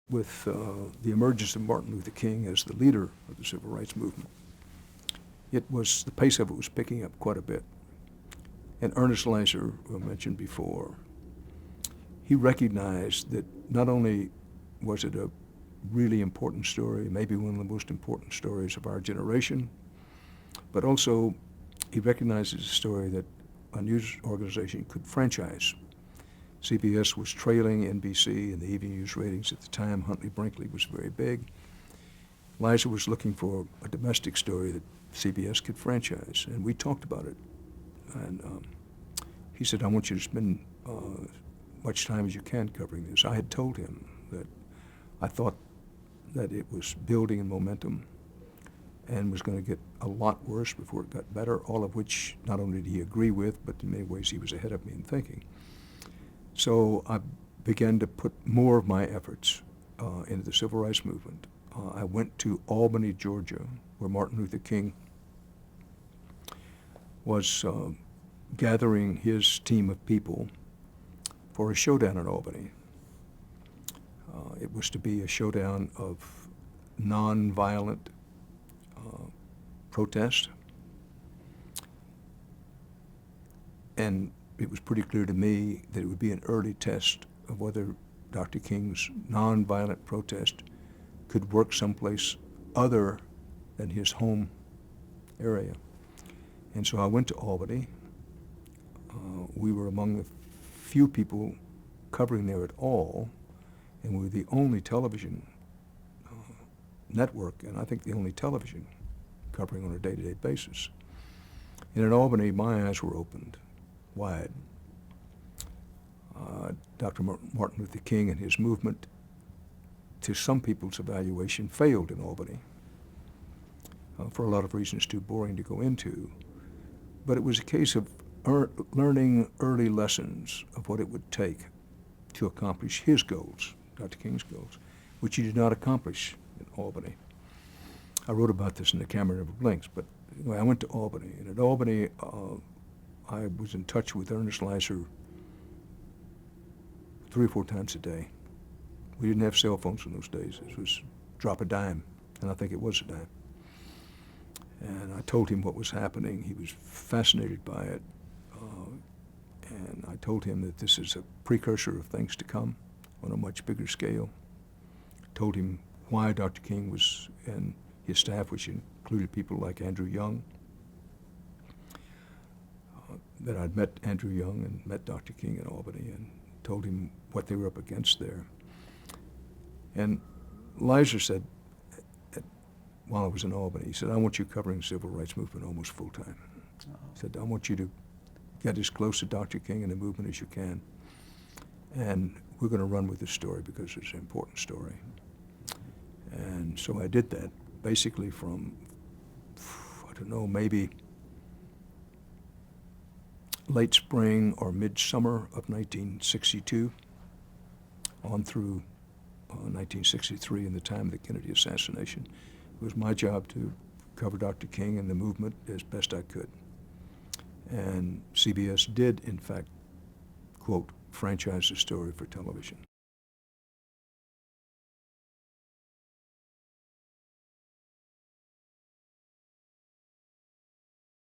with the emergence of Martin Luther King as the leader of the civil rights movement, the pace of it was picking up quite a bit. And Ernest Leiser, who I mentioned before, he recognized that not only was it a really important story, maybe one of the most important stories of our generation, but also he recognized as a story that a news organization could franchise. CBS was trailing NBC in the evening news ratings at the time. Huntley Brinkley was very big. Leiser was looking for a domestic story that CBS could franchise, and we talked about it. And he said, I want you to spend much time as you can covering this. I had told him that I thought that it was building in momentum and was going to get a lot worse before it got better, all of which not only did he agree with, but in many ways he was ahead of me in thinking. So I began to put more of my efforts into the civil rights movement. I went to Albany, Georgia, where Martin Luther King was gathering his team of people for a showdown in Albany. It was to be a showdown of nonviolent protest. And it was pretty clear to me that it would be an early test of whether Dr. King's nonviolent protest could work someplace other than his home area. And so I went to Albany. We were among the few people covering there at all, and we were the only television network, and I think the only television covering on a day-to-day basis. And in Albany, my eyes were opened wide. Dr. Martin Luther King and his movement, to some people's evaluation, failed in Albany for a lot of reasons too boring to go into. But it was a case of learning early lessons of what it would take to accomplish his goals, Dr. King's goals, which he did not accomplish in Albany. I wrote about this in The Camera Never Blinks, but anyway, I went to Albany, and at Albany, I was in touch with Ernest Leiser 3 or 4 times a day. We didn't have cell phones in those days. It was drop a dime, and I think it was a dime. And I told him what was happening. He was fascinated by it. And I told him that this is a precursor of things to come on a much bigger scale. Told him why Dr. King was, and his staff, which included people like Andrew Young, that I'd met Andrew Young and met Dr. King in Albany, and told him what they were up against there. And Leiser said, while I was in Albany, he said, I want you covering the civil rights movement almost full time. He said, I want you to get as close to Dr. King and the movement as you can. And we're going to run with this story because it's an important story. And so I did that basically from, I don't know, maybe late spring or midsummer of 1962 on through 1963 and the time of the Kennedy assassination. It was my job to cover Dr. King and the movement as best I could. And CBS did, in fact, quote, franchise the story for television.